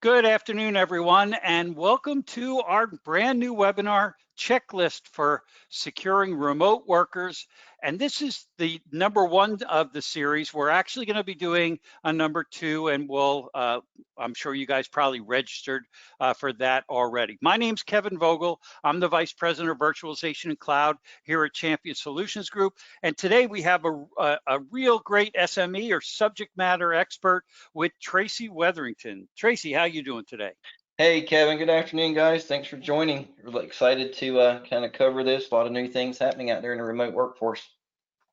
Good afternoon, everyone, and welcome to our brand new webinar checklist for securing remote workers. And this is the number one of the series. We're actually going to be doing a number two, and I'm sure you guys probably registered for that already. My name's Kevin Vogel. I'm the Vice President of Virtualization and Cloud here at Champion Solutions Group. And today we have a real great SME or subject matter expert with Tracy Wetherington. Tracy, how you doing today? Hey, Kevin. Good afternoon, guys. Thanks for joining. Really excited to kind of cover this. A lot of new things happening out there in the remote workforce.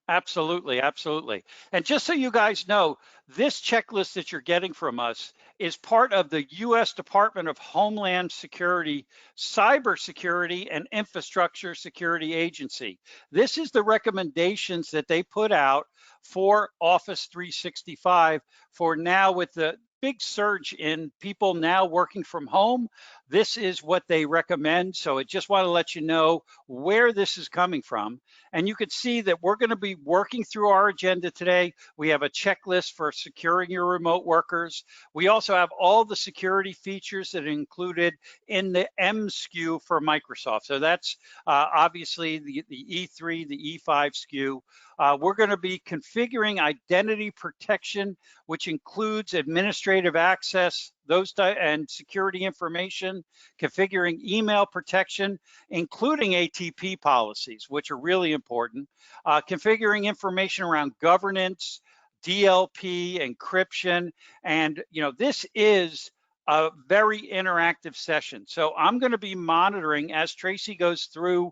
Absolutely, absolutely. And just so you guys know, this checklist that you're getting from us is part of the U.S. Department of Homeland Security, Cybersecurity and Infrastructure Security Agency. This is the recommendations that they put out for Office 365 for now with the big surge in people now working from home. This is what they recommend. So I just want to let you know where this is coming from. And you can see that we're going to be working through our agenda today. We have a checklist for securing your remote workers. We also have all the security features that are included in the M SKU for Microsoft. So that's obviously the E3, the E5 SKU. We're going to be configuring identity protection, which includes administrative access, and security information, configuring email protection, including ATP policies, which are really important, configuring information around governance, DLP, encryption, and this is a very interactive session. So I'm going to be monitoring as Tracy goes through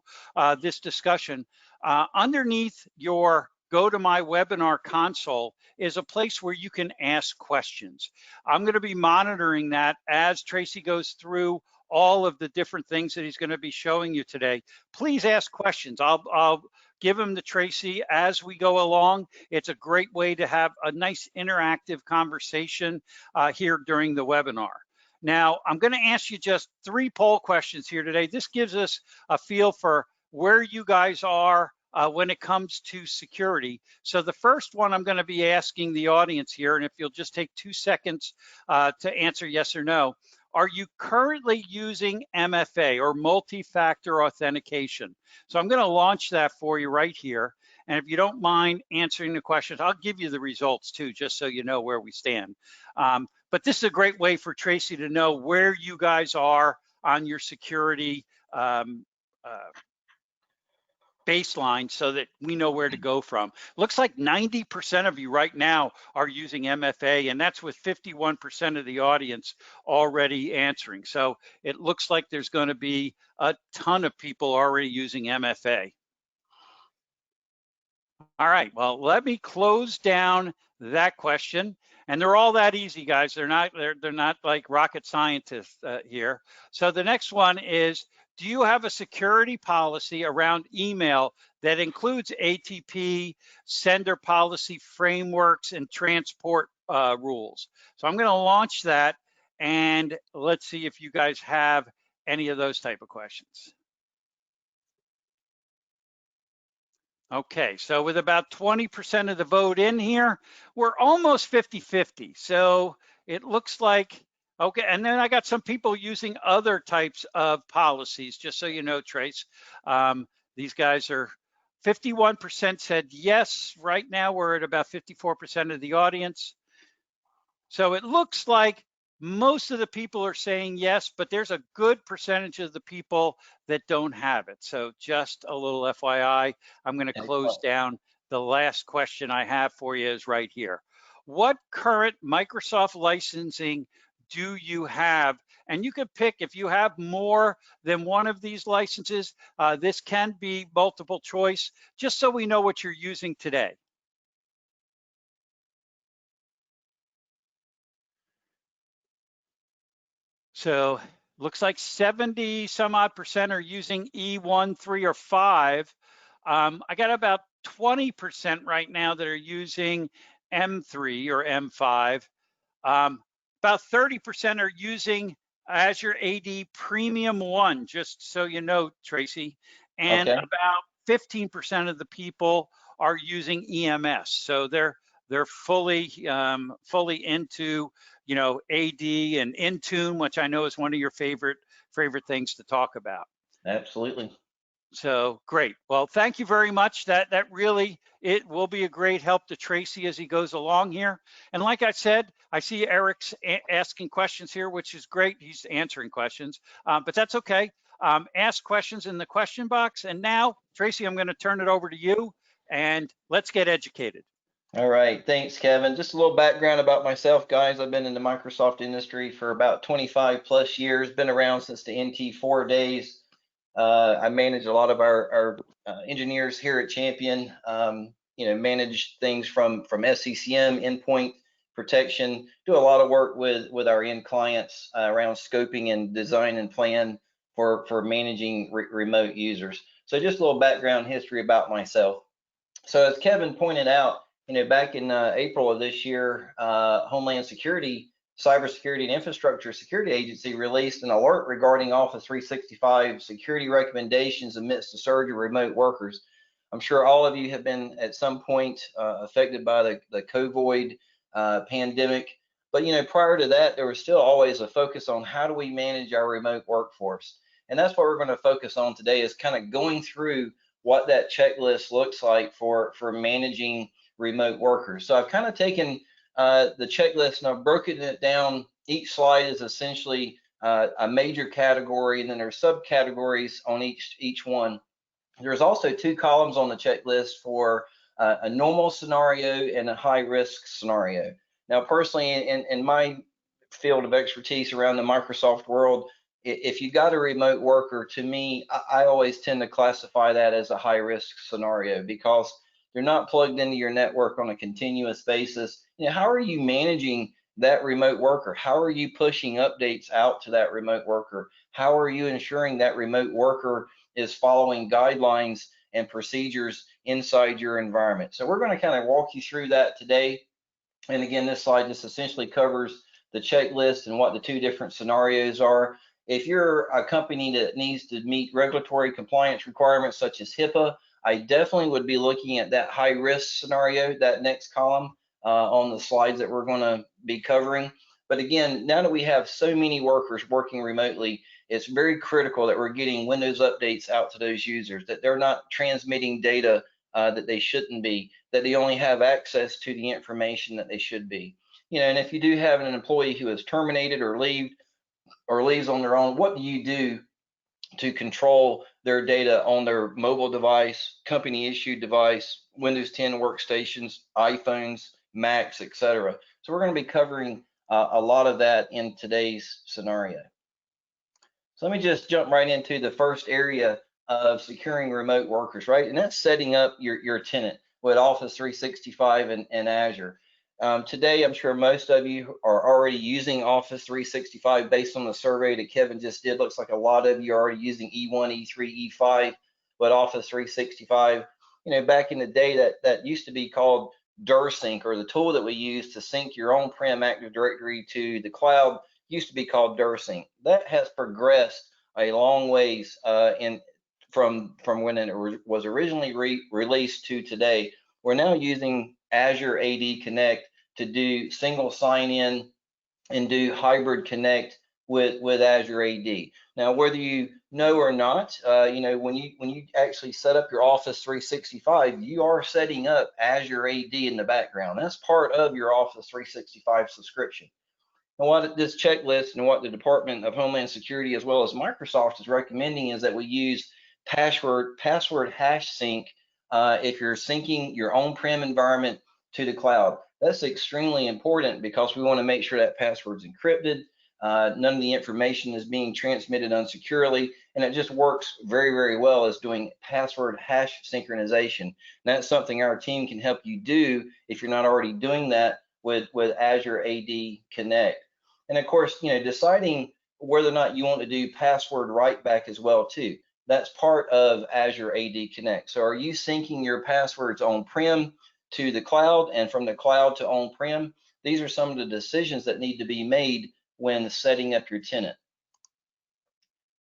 this discussion. Underneath your Go to My Webinar console is a place where you can ask questions. I'm going to be monitoring that as Tracy goes through all of the different things that he's going to be showing you today. Please ask questions. I'll give them to Tracy as we go along. It's a great way to have a nice interactive conversation here during the webinar. Now, I'm going to ask you just 3 poll questions here today. This gives us a feel for where you guys are when it comes to security. So the first one I'm going to be asking the audience here, and if you'll just take 2 seconds to answer yes or no. Are you currently using MFA or multi-factor authentication? So I'm going to launch that for you right here. And if you don't mind answering the questions, I'll give you the results too, just so you know where we stand. But this is a great way for Tracy to know where you guys are on your security baseline so that we know where to go from. Looks like 90% of you right now are using MFA, and that's with 51% of the audience already answering. So it looks like there's going to be a ton of people already using MFA. All right, well, let me close down that question. And they're all that easy, guys. They're not like rocket scientists here. So the next one is, do you have a security policy around email that includes ATP, sender policy frameworks, and transport rules? So I'm going to launch that, and let's see if you guys have any of those type of questions. Okay, so with about 20% of the vote in here, we're almost 50-50. So it looks like, okay, and then I got some people using other types of policies, just so you know, Trace. These guys are 51% said yes. Right now, we're at about 54% of the audience. So it looks like most of the people are saying yes, but there's a good percentage of the people that don't have it. So just a little FYI, I'm going to close down. The last question I have for you is right here. What current Microsoft licensing do you have? And you can pick, if you have more than one of these licenses, this can be multiple choice, just so we know what you're using today. So looks like 70 some odd percent are using E1, 3, or 5. I got about 20% right now that are using M3 or M5. About 30% are using Azure AD Premium 1, just so you know, Tracy. And about 15% of the people are using EMS. So they're they're fully fully into, you know, AD and Intune, which I know is one of your favorite things to talk about. Absolutely. So great. Well, thank you very much. That really, it will be a great help to Tracy as he goes along here. And like I said, I see Eric's asking questions here, which is great. He's answering questions, but that's okay. Ask questions in the question box. And now, Tracy, I'm going to turn it over to you, and let's get educated. All right, thanks, Kevin. Just a little background about myself, guys. I've been in the Microsoft industry for about 25 plus years, been around since the NT4 days. I manage a lot of our engineers here at Champion, you know, manage things from SCCM, endpoint protection, do a lot of work with our end clients around scoping and design and plan for managing remote users. So just a little background history about myself. So as Kevin pointed out, you know, back in April of this year, Homeland Security, Cybersecurity and Infrastructure Security Agency released an alert regarding Office 365 security recommendations amidst the surge of remote workers. I'm sure all of you have been at some point affected by the COVID pandemic. But, you know, prior to that, there was still always a focus on how do we manage our remote workforce. And that's what we're going to focus on today, is kind of going through what that checklist looks like for managing remote workers. So I've kind of taken the checklist and I've broken it down. Each slide is essentially a major category, and then there's subcategories on each one. There's also 2 columns on the checklist for a normal scenario and a high risk scenario. Now, personally, in my field of expertise around the Microsoft world, if you got a remote worker, to me, I always tend to classify that as a high risk scenario, because they're not plugged into your network on a continuous basis. You know, how are you managing that remote worker? How are you pushing updates out to that remote worker? How are you ensuring that remote worker is following guidelines and procedures inside your environment? So we're going to kind of walk you through that today. And again, this slide just essentially covers the checklist and what the 2 different scenarios are. If you're a company that needs to meet regulatory compliance requirements such as HIPAA, I definitely would be looking at that high risk scenario, that next column on the slides that we're going to be covering. But again, now that we have so many workers working remotely, it's very critical that we're getting Windows updates out to those users, that they're not transmitting data that they shouldn't be, that they only have access to the information that they should be. You know, and if you do have an employee who is terminated or leaves on their own, what do you do to control their data on their mobile device, company issued device, Windows 10 workstations, iPhones, Macs, etc. So we're going to be covering a lot of that in today's scenario. So let me just jump right into the first area of securing remote workers, right? And that's setting up your tenant with Office 365 and Azure. Today, I'm sure most of you are already using Office 365 based on the survey that Kevin just did. Looks like a lot of you are already using E1, E3, E5, but Office 365, you know, back in the day that used to be called DirSync, or the tool that we use to sync your on-prem Active Directory to the cloud, used to be called DirSync. That has progressed a long ways from when it was originally released to today. We're now using Azure AD Connect to do single sign-in and do hybrid connect with Azure AD. Now, whether you know or not, you know, when you actually set up your Office 365, you are setting up Azure AD in the background. That's part of your Office 365 subscription. And what this checklist and what the Department of Homeland Security as well as Microsoft is recommending is that we use password hash sync if you're syncing your on-prem environment to the cloud. That's extremely important because we want to make sure that password's encrypted, none of the information is being transmitted unsecurely, and it just works very, very well as doing password hash synchronization. And that's something our team can help you do if you're not already doing that with Azure AD Connect. And of course, you know, deciding whether or not you want to do password write back as well too. That's part of Azure AD Connect. So are you syncing your passwords on-prem to the cloud and from the cloud to on-prem? These are some of the decisions that need to be made when setting up your tenant.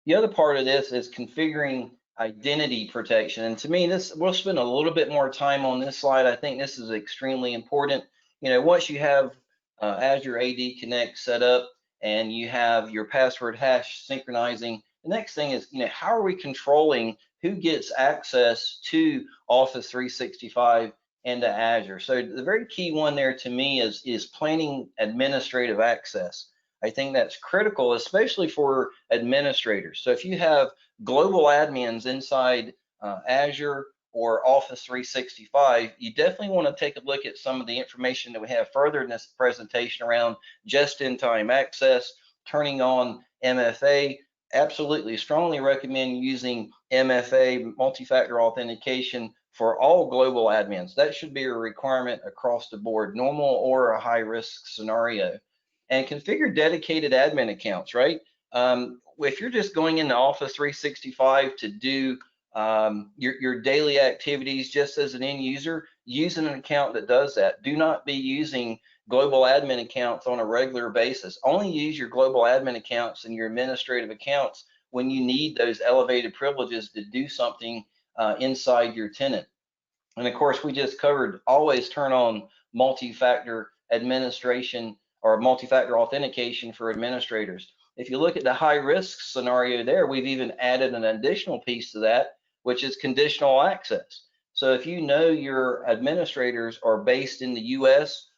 The other part of this is configuring identity protection. And to me, we'll spend a little bit more time on this slide. I think this is extremely important. once you have Azure AD Connect set up and you have your password hash synchronizing, the next thing is, how are we controlling who gets access to Office 365 and to Azure? So the very key one there to me is planning administrative access. I think that's critical, especially for administrators. So if you have global admins inside Azure or Office 365, you definitely want to take a look at some of the information that we have further in this presentation around just-in-time access, turning on MFA. Absolutely, strongly recommend using MFA, multi-factor authentication, for all global admins. That should be a requirement across the board, normal or a high-risk scenario. And configure dedicated admin accounts, right? If you're just going into Office 365 to do your daily activities just as an end user, use an account that does that. Do not be using global admin accounts on a regular basis. Only use your global admin accounts and your administrative accounts when you need those elevated privileges to do something inside your tenant. And of course, we just covered always turn on multi-factor administration or multi-factor authentication for administrators. If you look at the high risk scenario there, we've even added an additional piece to that, which is conditional access. So if you know your administrators are based in the US,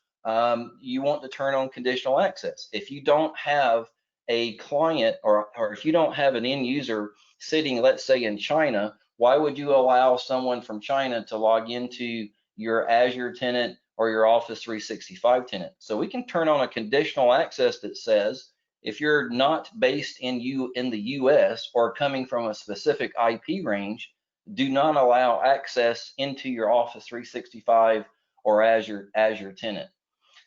you want to turn on conditional access. If you don't have a client or if you don't have an end user sitting, let's say in China, why would you allow someone from China to log into your Azure tenant or your Office 365 tenant? So we can turn on a conditional access that says, if you're not based in the US or coming from a specific IP range, do not allow access into your Office 365 or Azure tenant.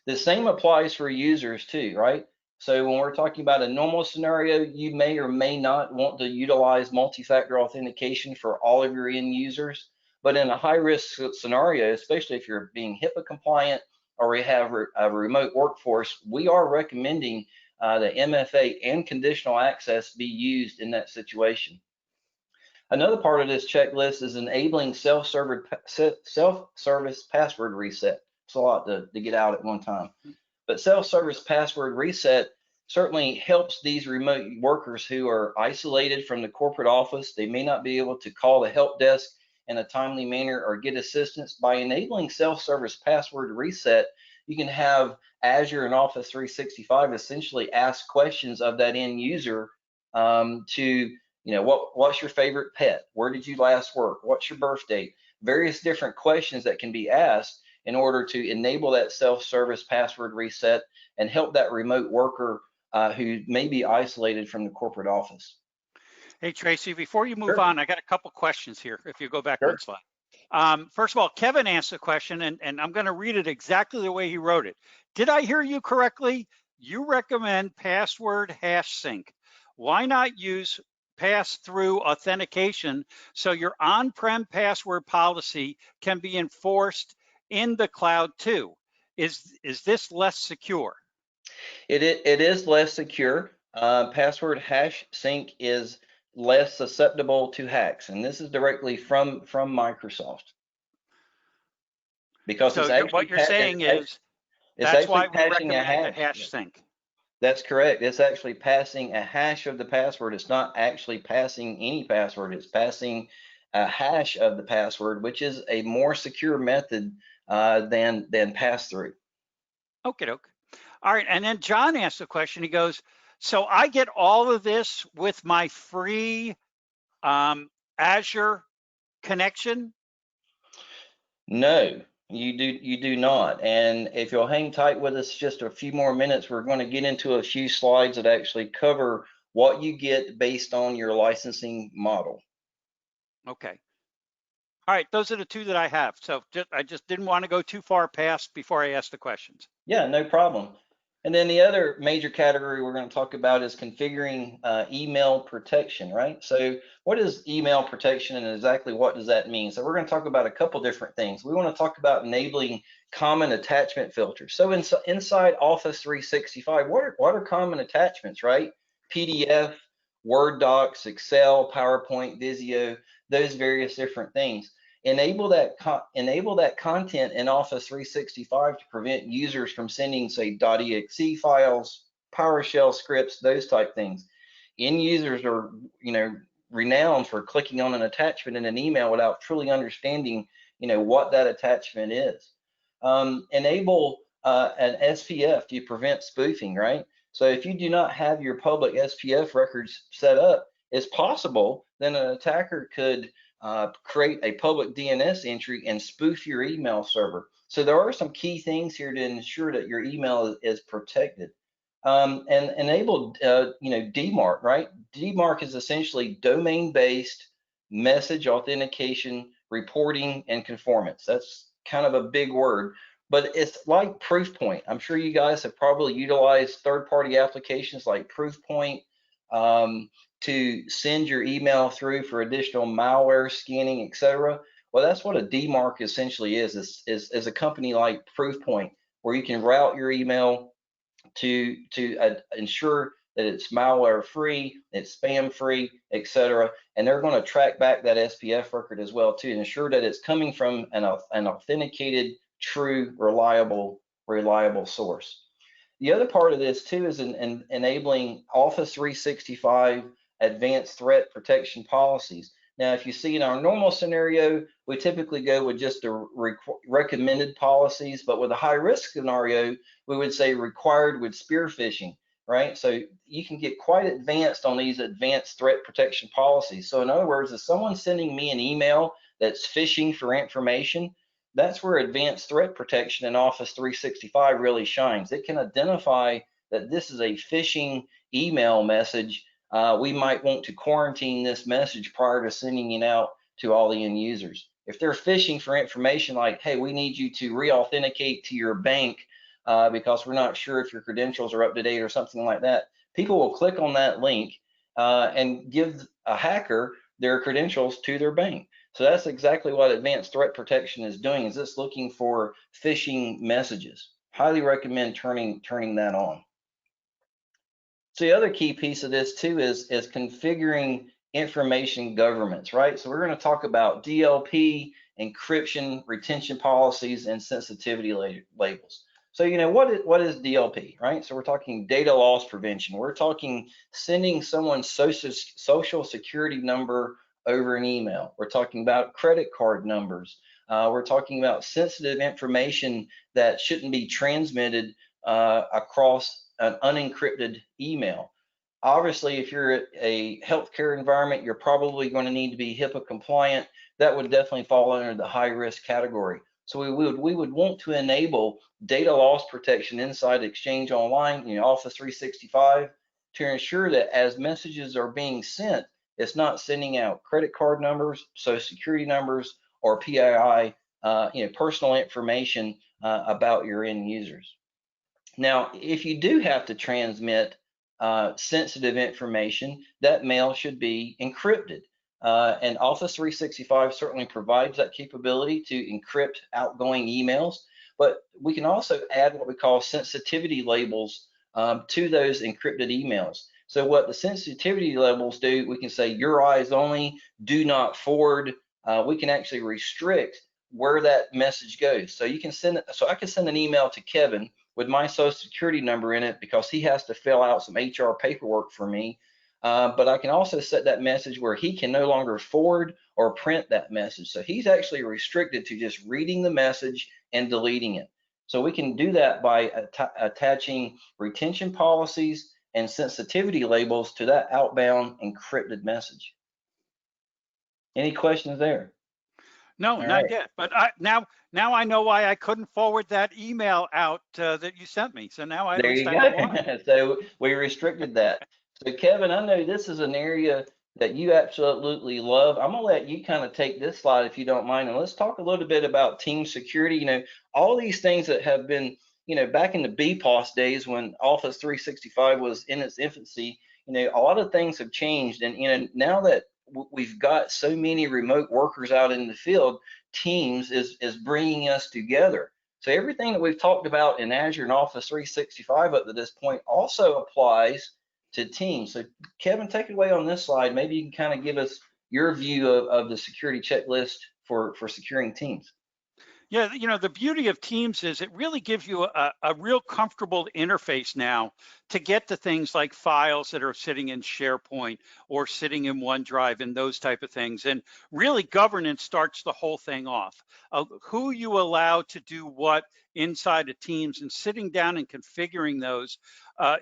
The same applies for users too, right? So when we're talking about a normal scenario, you may or may not want to utilize multi-factor authentication for all of your end users. But in a high-risk scenario, especially if you're being HIPAA compliant or you have a remote workforce, we are recommending that MFA and conditional access be used in that situation. Another part of this checklist is enabling self-service password reset. It's a lot to get out at one time. But self-service password reset certainly helps these remote workers who are isolated from the corporate office. They may not be able to call the help desk in a timely manner or get assistance. By enabling self-service password reset, you can have Azure and Office 365 essentially ask questions of that end user to, what's your favorite pet? Where did you last work? What's your birth date? Various different questions that can be asked in order to enable that self-service password reset and help that remote worker who may be isolated from the corporate office. Hey, Tracy, before you move Sure. on, I got a couple questions here, if you go back Sure. one slide. First of all, Kevin asked a question, and I'm going to read it exactly the way he wrote it. Did I hear you correctly? You recommend password hash sync. Why not use pass-through authentication so your on-prem password policy can be enforced in the cloud too? Is this less secure? It is less secure. Password hash sync is less susceptible to hacks, and this is directly from Microsoft because So what you're saying is it's that's actually why we passing a recommend the hash. hash sync. That's correct. It's actually passing a hash of the password. It's not actually passing any password. It's passing a hash of the password, which is a more secure method than pass through. Okay, doke. All right, and then John asked a question. He goes, so I get all of this with my free Azure connection? No, you do not. And if you'll hang tight with us just a few more minutes, we're going to get into a few slides that actually cover what you get based on your licensing model. Okay. All right, those are the two that I have. So I just didn't want to go too far past before I asked the questions. Yeah, no problem. And then the other major category we're going to talk about is configuring email protection, right? So what is email protection and exactly what does that mean? So we're going to talk about a couple different things. We want to talk about enabling common attachment filters. So inside Office 365, what are common attachments, right? PDF, Word docs, Excel, PowerPoint, Visio, those various different things. Enable that content in Office 365 to prevent users from sending, say, .exe files, PowerShell scripts, those type things. End users are, renowned for clicking on an attachment in an email without truly understanding, what that attachment is. Enable an SPF to prevent spoofing, right? So if you do not have your public SPF records set up, it's possible then an attacker could create a public DNS entry and spoof your email server. So there are some key things here to ensure that your email is protected. And enable, DMARC, right? DMARC is essentially domain-based message authentication, reporting, and conformance. That's kind of a big word, but it's like Proofpoint. I'm sure you guys have probably utilized third-party applications like Proofpoint to send your email through for additional malware scanning, etc. Well, that's what a DMARC essentially is a company like Proofpoint, where you can route your email to ensure that it's malware free, it's spam free, etc. And they're going to track back that SPF record as well to ensure that it's coming from an authenticated, true, reliable source. The other part of this too is enabling Office 365 advanced threat protection policies. Now, if you see in our normal scenario, we typically go with just the recommended policies, but with a high risk scenario, we would say required with spear phishing, right? So you can get quite advanced on these advanced threat protection policies. So in other words, if someone's sending me an email that's phishing for information, that's where advanced threat protection in Office 365 really shines. It can identify that this is a phishing email message. We might want to quarantine this message prior to sending it out to all the end users. If they're phishing for information like, hey, we need you to re-authenticate to your bank because we're not sure if your credentials are up to date or something like that, people will click on that link and give a hacker their credentials to their bank. So that's exactly what advanced threat protection is doing, is it's looking for phishing messages. Highly recommend turning that on. So the other key piece of this too is configuring information governance, right? So we're going to talk about DLP, encryption, retention policies, and sensitivity labels. So, what is DLP, right? So we're talking data loss prevention. We're talking sending someone's social security number over an email. We're talking about credit card numbers. We're talking about sensitive information that shouldn't be transmitted across an unencrypted email. Obviously, if you're a healthcare environment, you're probably going to need to be HIPAA compliant. That would definitely fall under the high risk category. So we would want to enable data loss protection inside Exchange Online, Office 365, to ensure that as messages are being sent, it's not sending out credit card numbers, social security numbers, or PII, personal information about your end users. Now, if you do have to transmit sensitive information, that mail should be encrypted. And Office 365 certainly provides that capability to encrypt outgoing emails, but we can also add what we call sensitivity labels to those encrypted emails. So what the sensitivity labels do, we can say your eyes only, do not forward. We can actually restrict where that message goes. So you can send it. So I can send an email to Kevin with my social security number in it because he has to fill out some HR paperwork for me. But I can also set that message where he can no longer forward or print that message. So he's actually restricted to just reading the message and deleting it. So we can do that by attaching retention policies and sensitivity labels to that outbound encrypted message. Any questions there? No, not yet. But now I know why I couldn't forward that email out that you sent me. So now I understand why. So we restricted that. So Kevin, I know this is an area that you absolutely love. I'm gonna let you kind of take this slide if you don't mind, and let's talk a little bit about team security. All these things that have been, back in the BPOS days when Office 365 was in its infancy, a lot of things have changed, and now that we've got so many remote workers out in the field, Teams is bringing us together. So everything that we've talked about in Azure and Office 365 up to this point also applies to Teams. So Kevin, take it away on this slide. Maybe you can kind of give us your view of the security checklist for securing teams. Yeah, the beauty of Teams is it really gives you a real comfortable interface now to get to things like files that are sitting in SharePoint or sitting in OneDrive and those type of things. And really governance starts the whole thing off. Who you allow to do what inside of Teams, and sitting down and configuring those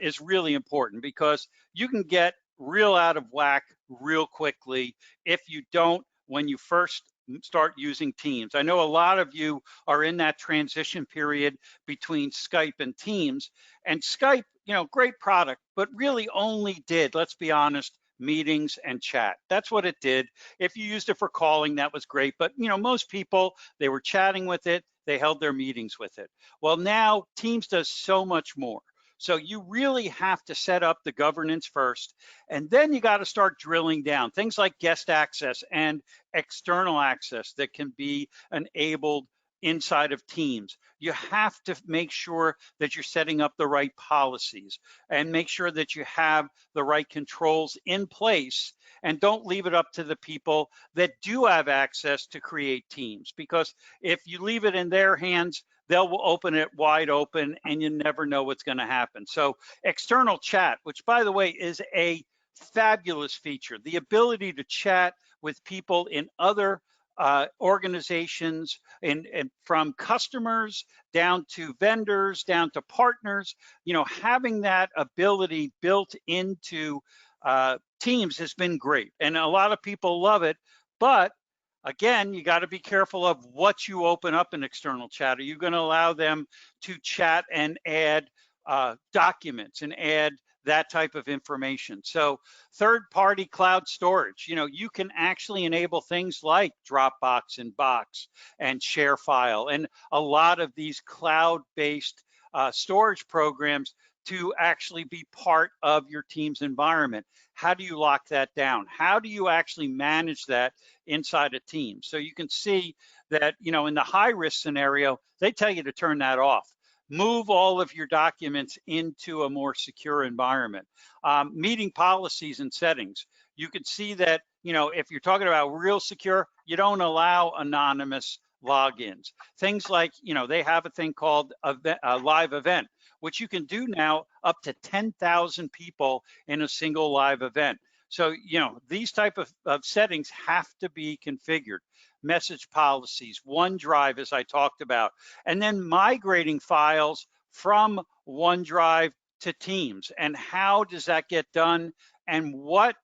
is really important, because you can get real out of whack real quickly if you don't when you first start using Teams. I know a lot of you are in that transition period between Skype and Teams, and Skype, great product, but really only did, let's be honest, meetings and chat. That's what it did. If you used it for calling, that was great, but most people, they were chatting with it, they held their meetings with it. Well, now Teams does so much more. So you really have to set up the governance first, and then you got to start drilling down things like guest access and external access that can be enabled inside of Teams. You have to make sure that you're setting up the right policies and make sure that you have the right controls in place, and don't leave it up to the people that do have access to create teams, because if you leave it in their hands, they'll open it wide open and you never know what's going to happen. So external chat, which by the way is a fabulous feature, the ability to chat with people in other organizations, and from customers down to vendors, down to partners, having that ability built into Teams has been great. And a lot of people love it, but again, you got to be careful of what you open up in external chat. Are you going to allow them to chat and add documents and add that type of information? So third-party cloud storage, you can actually enable things like Dropbox and Box and ShareFile and a lot of these cloud-based storage programs to actually be part of your Team's environment. How do you lock that down? How do you actually manage that inside a team? So you can see that, in the high risk scenario, they tell you to turn that off. Move all of your documents into a more secure environment. Meeting policies and settings. You can see that, if you're talking about real secure, you don't allow anonymous logins. Things like, they have a thing called a live event, which you can do now up to 10,000 people in a single live event. So, these type of settings have to be configured. Message policies, OneDrive, as I talked about, and then migrating files from OneDrive to Teams. And how does that get done? And what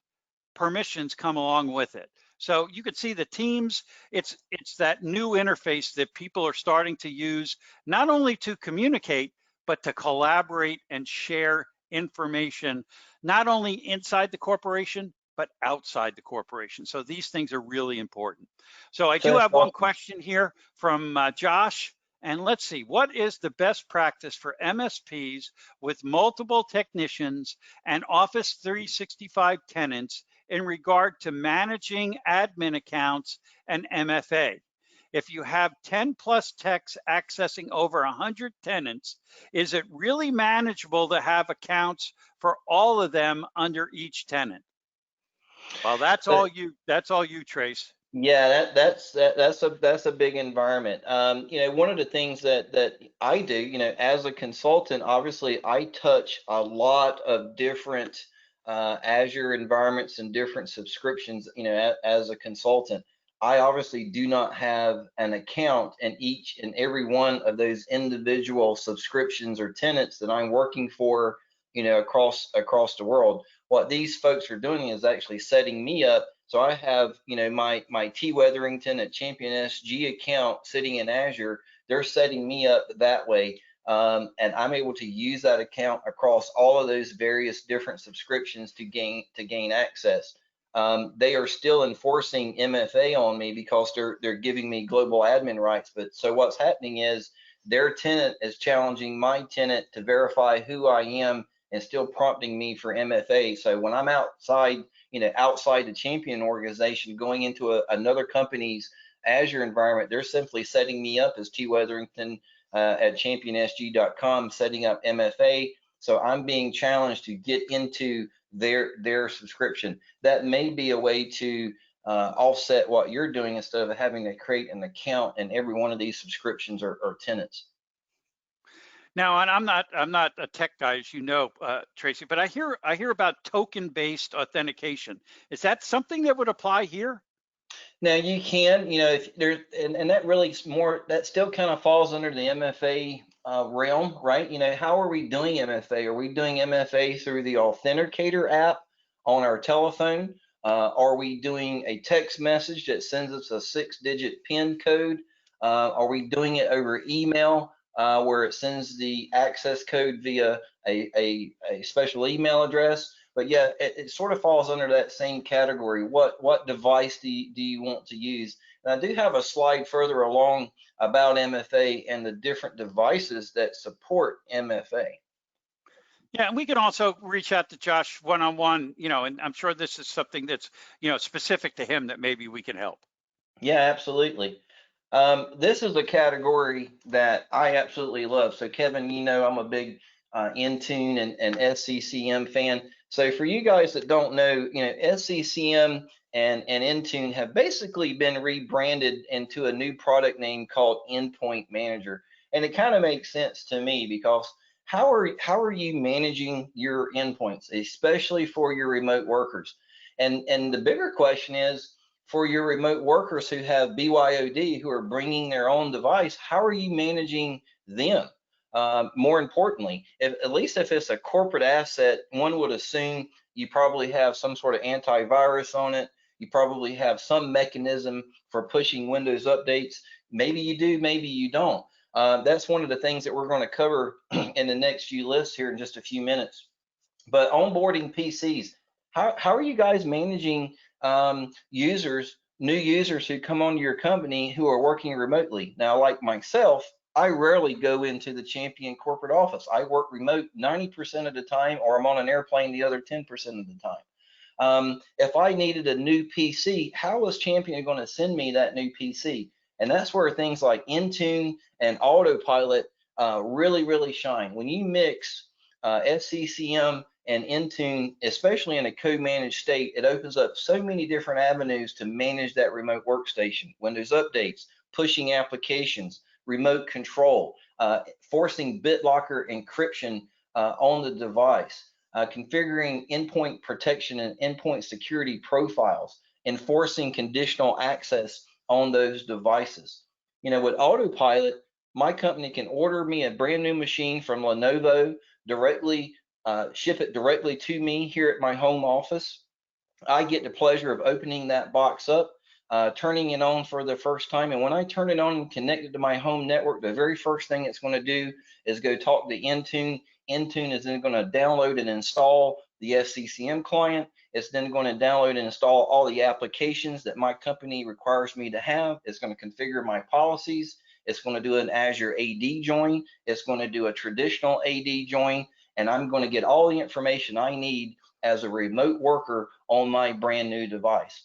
permissions come along with it? So you could see the Teams, it's that new interface that people are starting to use, not only to communicate, but to collaborate and share information, not only inside the corporation, but outside the corporation. So these things are really important. So I do have one question here from Josh. And let's see, what is the best practice for MSPs with multiple technicians and Office 365 tenants in regard to managing admin accounts and MFA? If you have 10 plus techs accessing over 100 tenants, is it really manageable to have accounts for all of them under each tenant? Well, that's all you, Trace. Yeah, that's a big environment. One of the things that I do, as a consultant, obviously I touch a lot of different Azure environments and different subscriptions. As a consultant, I obviously do not have an account in each and every one of those individual subscriptions or tenants that I'm working for, across the world. What these folks are doing is actually setting me up. So I have, my T. Weatherington at Champion SG account sitting in Azure. They're setting me up that way, and I'm able to use that account across all of those various different subscriptions to gain access. They are still enforcing MFA on me because they're giving me global admin rights. But so what's happening is their tenant is challenging my tenant to verify who I am and still prompting me for MFA. So when I'm outside the Champion organization, going into another company's Azure environment, they're simply setting me up as T. Weatherington at championsg.com, setting up MFA. So I'm being challenged to get into their subscription. That may be a way to offset what you're doing instead of having to create an account in every one of these subscriptions or tenants. Now, and I'm not a tech guy, as you know, Tracy, but I hear about token-based authentication. Is that something that would apply here? Now you can, if there's, and that really is more, that still kind of falls under the MFA realm, right? How are we doing MFA? Are we doing MFA through the Authenticator app on our telephone? Are we doing a text message that sends us a 6-digit PIN code? Are we doing it over email where it sends the access code via a special email address? But yeah, it sort of falls under that same category. What device do you want to use? And I do have a slide further along about MFA and the different devices that support MFA. Yeah, and we can also reach out to Josh one-on-one, and I'm sure this is something that's, specific to him that maybe we can help. Yeah, absolutely. This is a category that I absolutely love. So Kevin, I'm a big Intune and SCCM fan. So for you guys that don't know, SCCM and Intune have basically been rebranded into a new product name called Endpoint Manager. And it kind of makes sense to me because how are you managing your endpoints, especially for your remote workers? And the bigger question is, for your remote workers who have BYOD, who are bringing their own device, how are you managing them? More importantly, at least if it's a corporate asset, one would assume you probably have some sort of antivirus on it. You probably have some mechanism for pushing Windows updates. Maybe you do, maybe you don't. That's one of the things that we're going to cover in the next few lists here in just a few minutes. But onboarding PCs, how are you guys managing new users who come onto your company who are working remotely? Now, like myself, I rarely go into the Champion corporate office. I work remote 90% of the time, or I'm on an airplane the other 10% of the time. If I needed a new PC, how is Champion going to send me that new PC? And that's where things like Intune and Autopilot really, really shine. When you mix SCCM and Intune, especially in a co-managed state, it opens up so many different avenues to manage that remote workstation. Windows updates, pushing applications, remote control, forcing BitLocker encryption on the device, configuring endpoint protection and endpoint security profiles, enforcing conditional access on those devices. With Autopilot, my company can order me a brand new machine from Lenovo directly, ship it directly to me here at my home office. I get the pleasure of opening that box up, turning it on for the first time. And when I turn it on and connect it to my home network, the very first thing it's going to do is go talk to Intune. Intune is then going to download and install the SCCM client. It's then going to download and install all the applications that my company requires me to have. It's going to configure my policies. It's going to do an Azure AD join. It's going to do a traditional AD join. And I'm going to get all the information I need as a remote worker on my brand new device.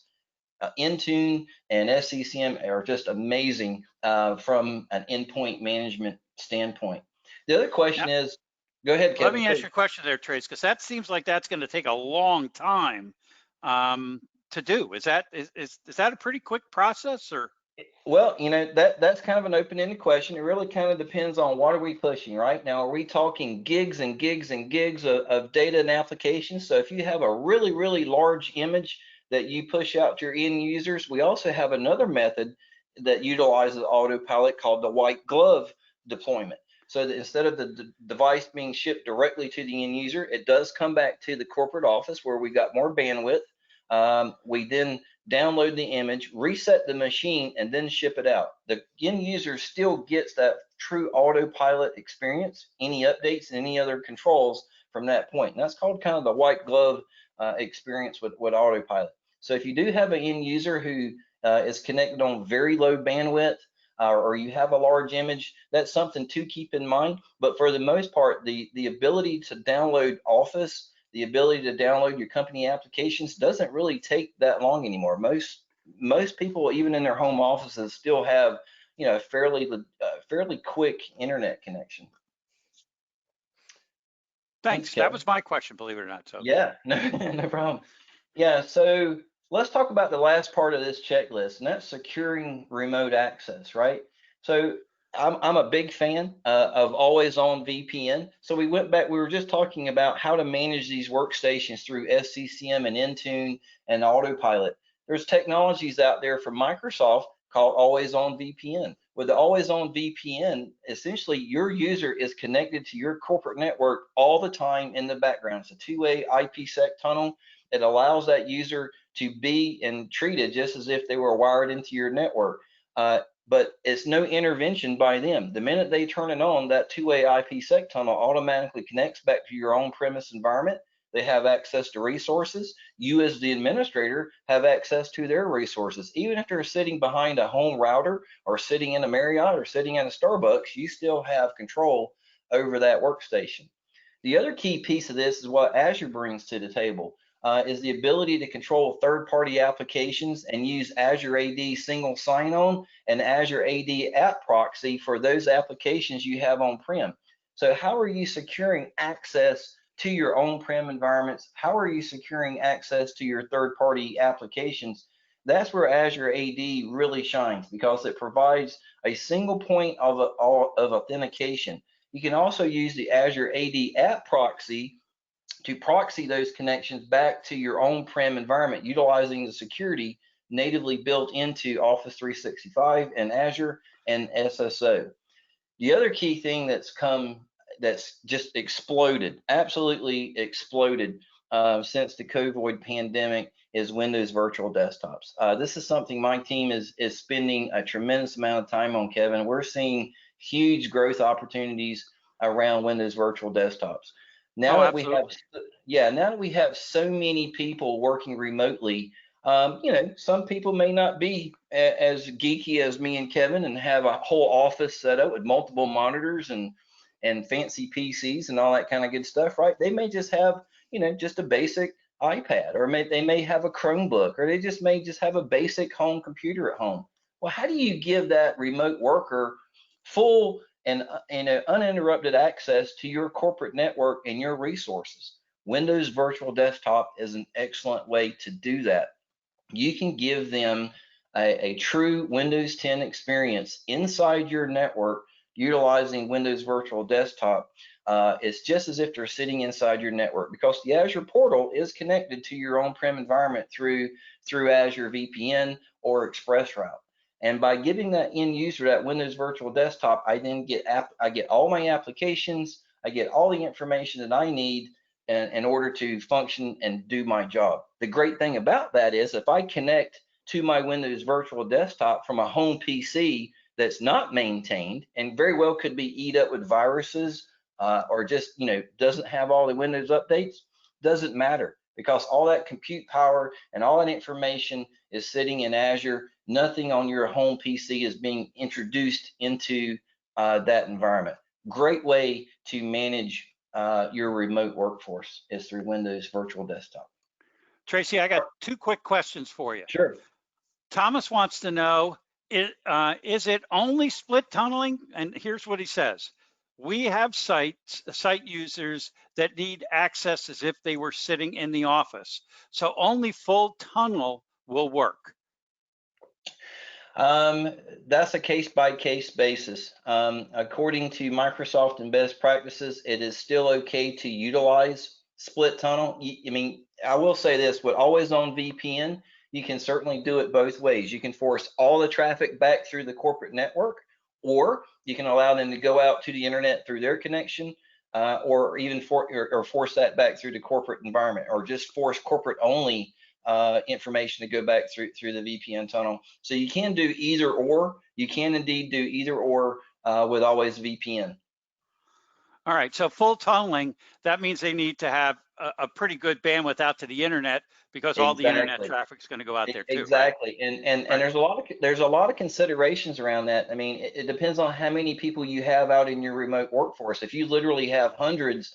Intune and SCCM are just amazing from an endpoint management standpoint. The other question is, go ahead, Kevin. Let me ask you a question there, Trace, because that seems like that's going to take a long time to do. Is that a pretty quick process, or? Well, that's kind of an open-ended question. It really kind of depends on what are we pushing, right? Now, are we talking gigs and gigs and gigs of data and applications? So if you have a really, really large image that you push out to your end users, we also have another method that utilizes Autopilot called the white glove deployment. So that instead of the device being shipped directly to the end user, it does come back to the corporate office where we got more bandwidth. We then download the image, reset the machine, and then ship it out. The end user still gets that true Autopilot experience, any updates and any other controls from that point. And that's called kind of the white glove experience with Autopilot. So if you do have an end user who is connected on very low bandwidth, or you have a large image, that's something to keep in mind. But for the most part, the ability to download Office, the ability to download your company applications doesn't really take that long anymore. Most people, even in their home offices, still have fairly quick internet connection. Thanks. That was my question, believe it or not. So yeah, no problem. Yeah, so Let's talk about the last part of this checklist, and that's securing remote access, right? So I'm a big fan of always on VPN. So we went back, we were just talking about how to manage these workstations through SCCM and Intune and Autopilot. There's technologies out there from Microsoft called always on VPN. With the always on VPN, essentially your user is connected to your corporate network all the time in the background. It's a two-way IPsec tunnel. It allows that user to be and treated just as if they were wired into your network. But it's no intervention by them. The minute they turn it on, that two-way IPsec tunnel automatically connects back to your on-premise environment. They have access to resources. You as the administrator have access to their resources. Even if they're sitting behind a home router or sitting in a Marriott or sitting in a Starbucks, you still have control over that workstation. The other key piece of this is what Azure brings to the table. Is the ability to control third-party applications and use Azure AD single sign-on and Azure AD app proxy for those applications you have on-prem. So how are you securing access to your on-prem environments? How are you securing access to your third-party applications? That's where Azure AD really shines because it provides a single point of authentication. You can also use the Azure AD app proxy to proxy those connections back to your on-prem environment, utilizing the security natively built into Office 365 and Azure and SSO. The other key thing that's just exploded, absolutely exploded since the COVID pandemic is Windows virtual desktops. This is something my team is spending a tremendous amount of time on, Kevin. We're seeing huge growth opportunities around Windows virtual desktops. Now Oh, that we have, absolutely. yeah, now that we have so many people working remotely, some people may not be as geeky as me and Kevin and have a whole office set up with multiple monitors and fancy PCs and all that kind of good stuff, right? They may just have, just a basic iPad, or they may have a Chromebook, or they just may just have a basic home computer at home. Well, how do you give that remote worker full and uninterrupted access to your corporate network and your resources? Windows Virtual Desktop is an excellent way to do that. You can give them a true Windows 10 experience inside your network utilizing Windows Virtual Desktop. It's just as if they're sitting inside your network because the Azure portal is connected to your on-prem environment through Azure VPN or ExpressRoute. And by giving that end user that Windows Virtual Desktop, I then get all my applications, I get all the information that I need in order to function and do my job. The great thing about that is if I connect to my Windows Virtual Desktop from a home PC that's not maintained and very well could be eat up with viruses or just doesn't have all the Windows updates, doesn't matter because all that compute power and all that information is sitting in Azure. Nothing on your home PC is being introduced into that environment. Great way to manage your remote workforce is through Windows Virtual Desktop. Tracy, I got two quick questions for you. Sure. Thomas wants to know, is it only split tunneling? And here's what he says. We have site users that need access as if they were sitting in the office. So only full tunnel will work. That's a case-by-case basis. According to Microsoft and best practices, it is still okay to utilize split tunnel. I mean, I will say this, with always on VPN, you can certainly do it both ways. You can force all the traffic back through the corporate network, or you can allow them to go out to the internet through their connection, or even force that back through the corporate environment, or just force corporate only information to go back through the VPN tunnel. So you can do either or. You can indeed do either or with always VPN. All right, so full tunneling, that means they need to have a pretty good bandwidth out to the internet because all the internet Exactly. traffic is going to go out there too, right? Exactly. And Right. there's a lot of considerations around that. I mean, it depends on how many people you have out in your remote workforce. If you literally have hundreds,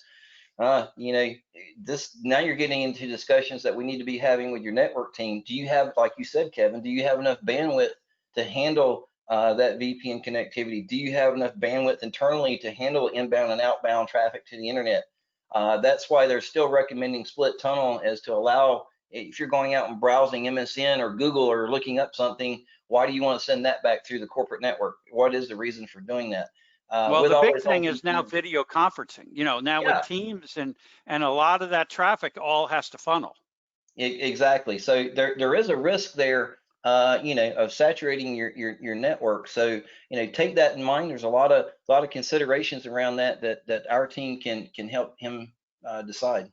this now you're getting into discussions that we need to be having with your network team. Do you have, like you said, Kevin, do you have enough bandwidth to handle that VPN connectivity? Do you have enough bandwidth internally to handle inbound and outbound traffic to the internet? That's why they're still recommending split tunnel, as to allow If you're going out and browsing MSN or Google or looking up something, why do you want to send that back through the corporate network? What is the reason for doing that? Well, With the big always on thing is now VPN. video conferencing. Now with Yeah, Teams and a lot of that traffic all has to funnel. exactly. So there is a risk there, of saturating your network. So take that in mind. There's a lot of considerations around that our team can help him decide.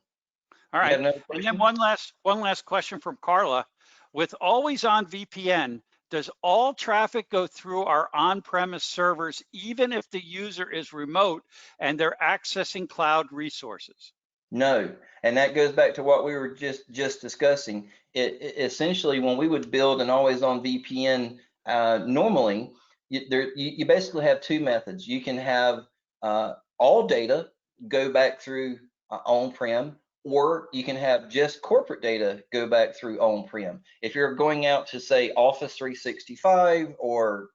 All You had right. another And then question? one last question from Carla. With always on VPN, does all traffic go through our on-premise servers, even if the user is remote and they're accessing cloud resources? No, and that goes back to what we were just discussing. Essentially, when we would build an always-on VPN, normally you basically have two methods. You can have all data go back through on-prem, or you can have just corporate data go back through on-prem. If you're going out to say Office 365 or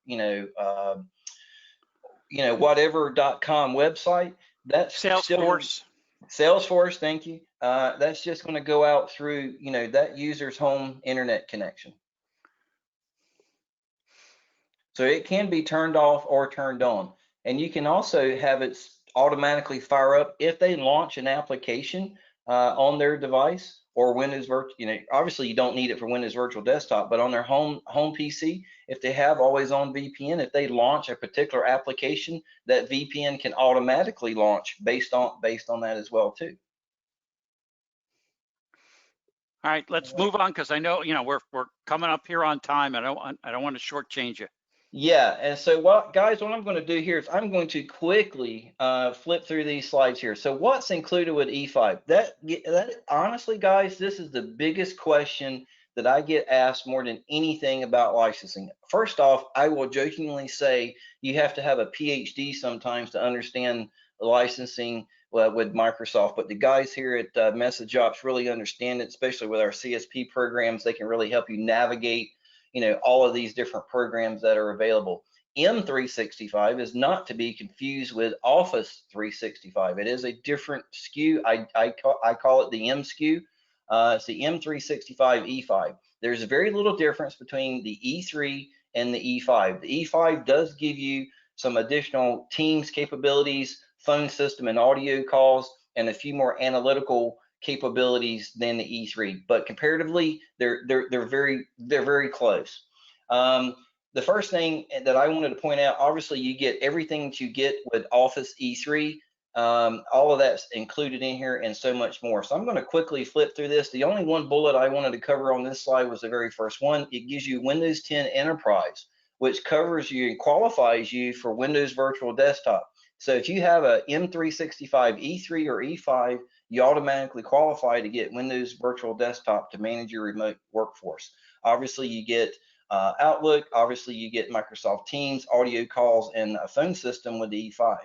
whatever.com website, that's still Salesforce. Salesforce, thank you. That's just going to go out through, that user's home internet connection. So it can be turned off or turned on. And you can also have it automatically fire up if they launch an application on their device or Windows Virtual. Obviously you don't need it for Windows Virtual Desktop, but on their home PC, if they have always on VPN, if they launch a particular application, that VPN can automatically launch based on that as well too. All right, let's move on because I know we're coming up here on time. I don't want to shortchange you. Yeah, and so what I'm going to do here is I'm going to quickly flip through these slides here. So what's included with EPHI? That honestly, guys, this is the biggest question that I get asked more than anything about licensing. First off, I will jokingly say you have to have a PhD sometimes to understand the licensing with Microsoft, but the guys here at MessageOps really understand it, especially with our CSP programs. They can really help you navigate all of these different programs that are available. M365 is not to be confused with Office 365. It is a different SKU. I call it the M SKU. It's the M365 E5. There's very little difference between the E3 and the E5. The E5 does give you some additional Teams capabilities, phone system and audio calls, and a few more analytical capabilities than the E3, but comparatively, they're very close. The first thing that I wanted to point out, obviously, you get everything that you get with Office E3. All of that's included in here and so much more. So I'm going to quickly flip through this. The only one bullet I wanted to cover on this slide was the very first one. It gives you Windows 10 Enterprise, which covers you and qualifies you for Windows Virtual Desktop. So if you have a M365 E3 or E5, you automatically qualify to get Windows Virtual Desktop to manage your remote workforce. Obviously, you get Outlook. Obviously, you get Microsoft Teams, audio calls, and a phone system with the E5.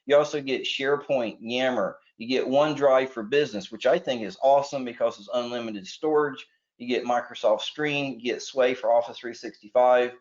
You also get SharePoint, Yammer. You get OneDrive for Business, which I think is awesome because it's unlimited storage. You get Microsoft Stream. You get Sway for Office 365.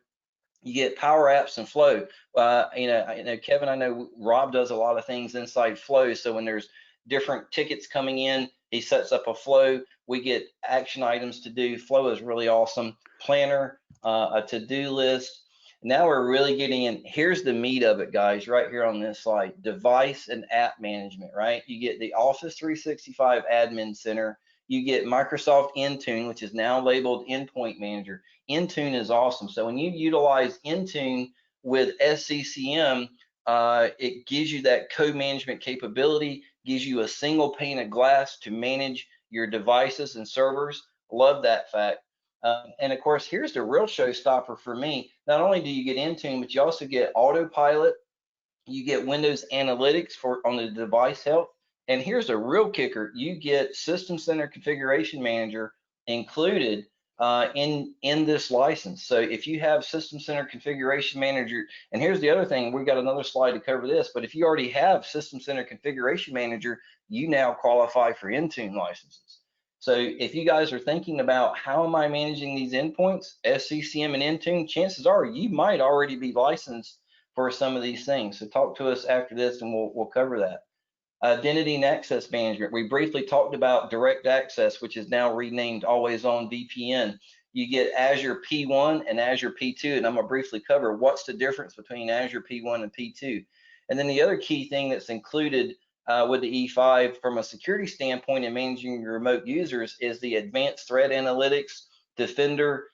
You get Power Apps and Flow. Kevin, I know Rob does a lot of things inside Flow. So when there's different tickets coming in, he sets up a flow. We get action items to do. Flow is really awesome. Planner, a to-do list. Now we're really getting in. Here's the meat of it, guys, right here on this slide. Device and app management, right? You get the Office 365 Admin Center. You get Microsoft Intune, which is now labeled Endpoint Manager. Intune is awesome. So when you utilize Intune with SCCM, it gives you that code management capability, gives you a single pane of glass to manage your devices and servers. Love that fact. And of course, here's the real showstopper for me. Not only do you get Intune, but you also get Autopilot. You get Windows Analytics on the device health. And here's a real kicker. You get System Center Configuration Manager included in this license. So if you have System Center Configuration Manager, and here's the other thing, we've got another slide to cover this, but if you already have System Center Configuration Manager, you now qualify for Intune licenses. So if you guys are thinking about how am I managing these endpoints, SCCM and Intune, chances are you might already be licensed for some of these things. So talk to us after this and we'll cover that. Identity and access management. We briefly talked about direct access, which is now renamed Always On VPN. You get Azure P1 and Azure P2, and I'm going to briefly cover what's the difference between Azure P1 and P2. And then the other key thing that's included with the E5 from a security standpoint in managing your remote users is the advanced threat analytics, Defender,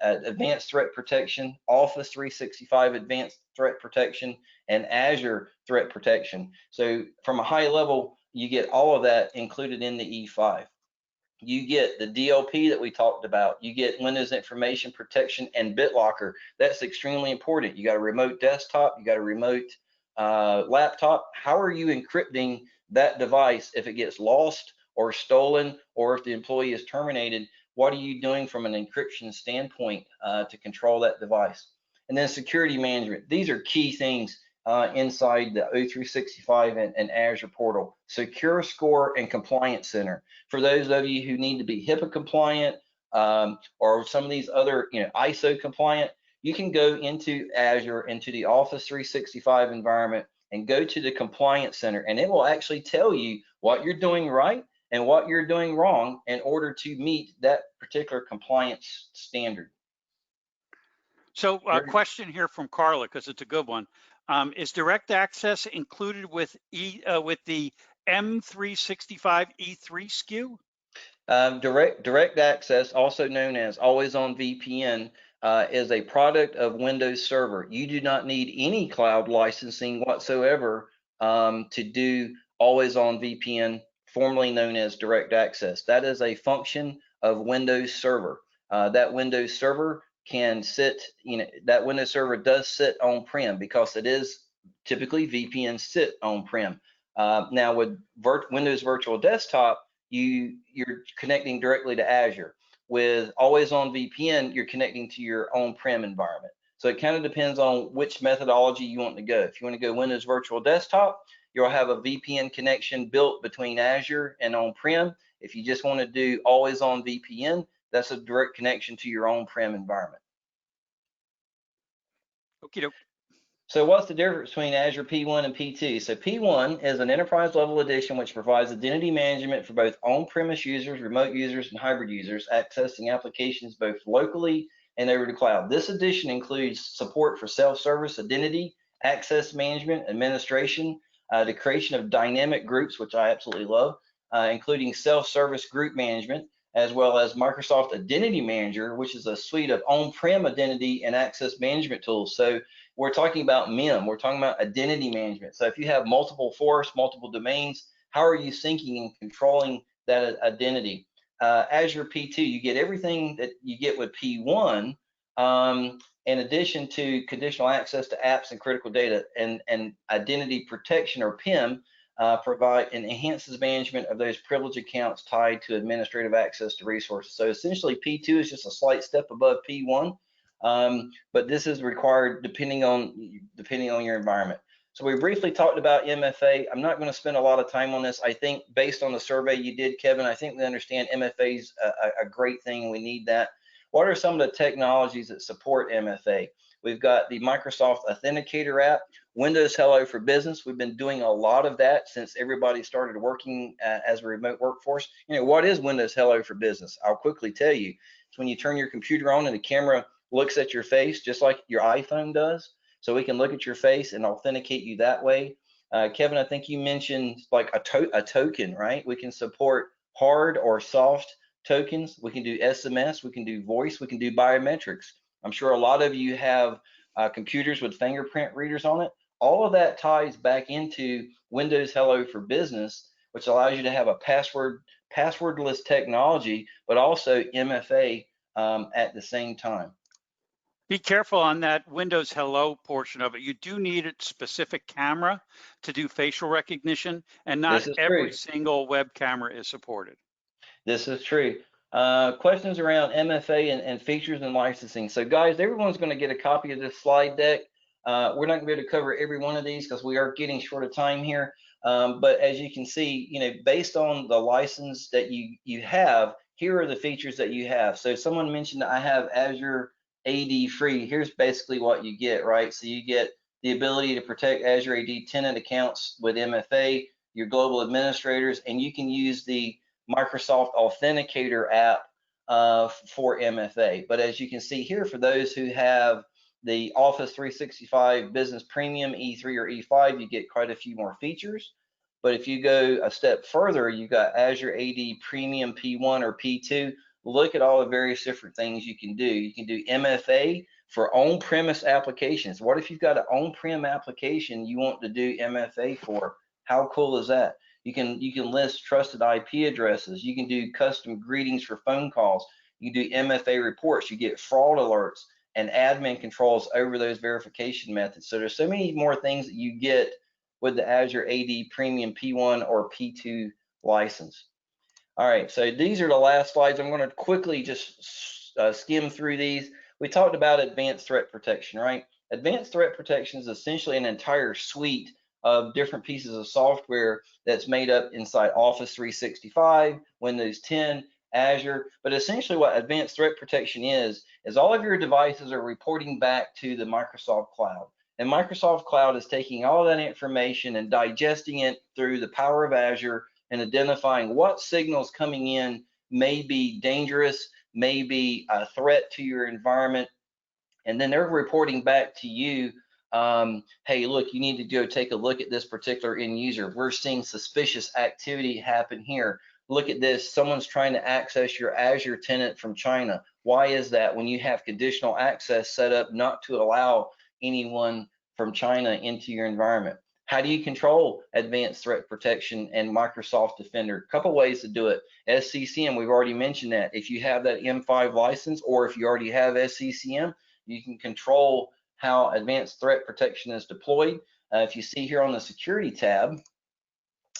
advanced threat protection, Office 365 advanced threat protection, and Azure threat protection. So from a high level, you get all of that included in the E5. You get the DLP that we talked about. You get Windows Information Protection and BitLocker. That's extremely important. You got a remote desktop, you got a remote laptop. How are you encrypting that device if it gets lost or stolen, or if the employee is terminated? What are you doing from an encryption standpoint to control that device? And then security management. These are key things inside the O365 and Azure portal. Secure Score and Compliance Center. For those of you who need to be HIPAA compliant or some of these other, ISO compliant, you can go into Azure, into the Office 365 environment, and go to the Compliance Center, and it will actually tell you what you're doing right and what you're doing wrong in order to meet that particular compliance standard. So a question here from Carla, because it's a good one. Is direct access included with the M365 E3 SKU? Direct access, also known as Always On VPN, is a product of Windows Server. You do not need any cloud licensing whatsoever to do Always On VPN, formerly known as direct access. That is a function of Windows Server. That Windows Server can sit, that Windows Server does sit on-prem because it is typically VPN sit on-prem. Now with Windows Virtual Desktop, you're connecting directly to Azure. With Always On VPN, you're connecting to your on-prem environment. So it kind of depends on which methodology you want to go. If you want to go Windows Virtual Desktop, you'll have a VPN connection built between Azure and on-prem. If you just want to do Always On VPN, that's a direct connection to your on-prem environment. Okie doke. So what's the difference between Azure P1 and P2? So P1 is an enterprise level edition which provides identity management for both on-premise users, remote users, and hybrid users accessing applications both locally and over the cloud. This edition includes support for self-service identity, access management, administration, the creation of dynamic groups, which I absolutely love, including self-service group management, as well as Microsoft Identity Manager, which is a suite of on-prem identity and access management tools. So we're talking about MIM, we're talking about identity management. So if you have multiple forests, multiple domains, how are you syncing and controlling that identity? Azure P2, you get everything that you get with P1, in addition to conditional access to apps and critical data, and identity protection, or PIM, provide and enhances management of those privileged accounts tied to administrative access to resources. So essentially P2 is just a slight step above P1, but this is required depending on your environment. So we briefly talked about MFA. I'm not going to spend a lot of time on this. I think based on the survey you did, Kevin, I think we understand MFA is a great thing, and we need that. What are some of the technologies that support MFA? We've got the Microsoft Authenticator app, Windows Hello for Business. We've been doing a lot of that since everybody started working as a remote workforce. What is Windows Hello for Business? I'll quickly tell you. It's when you turn your computer on and the camera looks at your face, just like your iPhone does. So we can look at your face and authenticate you that way. Kevin, I think you mentioned like a token, right? We can support hard or soft tokens. We can do SMS, we can do voice, we can do biometrics. I'm sure a lot of you have computers with fingerprint readers on it. All of that ties back into Windows Hello for Business, which allows you to have a passwordless technology, but also MFA at the same time. Be careful on that Windows Hello portion of it. You do need a specific camera to do facial recognition, and not every single web camera is supported. This is true. Questions around MFA and features and licensing. So guys, everyone's going to get a copy of this slide deck. We're not going to be able to cover every one of these because we are getting short of time here. But as you can see, based on the license that you have, here are the features that you have. So someone mentioned that I have Azure AD free. Here's basically what you get, right? So you get the ability to protect Azure AD tenant accounts with MFA. your global administrators, and you can use the Microsoft Authenticator app for MFA. But as you can see here, for those who have the Office 365 Business Premium E3 or E5, you get quite a few more features. But if you go a step further, you've got Azure AD Premium P1 or P2. Look at all the various different things you can do. You can do MFA for on-premise applications. What if you've got an on-prem application you want to do MFA for? How cool is that? You can list trusted IP addresses. You can do custom greetings for phone calls. You can do MFA reports. You get fraud alerts and admin controls over those verification methods. So there's so many more things that you get with the Azure AD Premium P1 or P2 license. All right, so these are the last slides. I'm going to quickly just skim through these. We talked about advanced threat protection, right? Advanced threat protection is essentially an entire suite of different pieces of software that's made up inside Office 365, Windows 10, Azure. But essentially what advanced threat protection is all of your devices are reporting back to the Microsoft Cloud. And Microsoft Cloud is taking all that information and digesting it through the power of Azure and identifying what signals coming in may be dangerous, may be a threat to your environment. And then they're reporting back to you, hey, look, you need to go take a look at this particular end user. We're seeing suspicious activity happen here. Look at this, someone's trying to access your Azure tenant from China. Why is that? When you have conditional access set up not to allow anyone from China into your environment. How do you control advanced threat protection and Microsoft Defender? A couple ways to do it. SCCM, we've already mentioned that. If you have that M5 license, or if you already have SCCM, you can control how advanced threat protection is deployed. If you see here on the security tab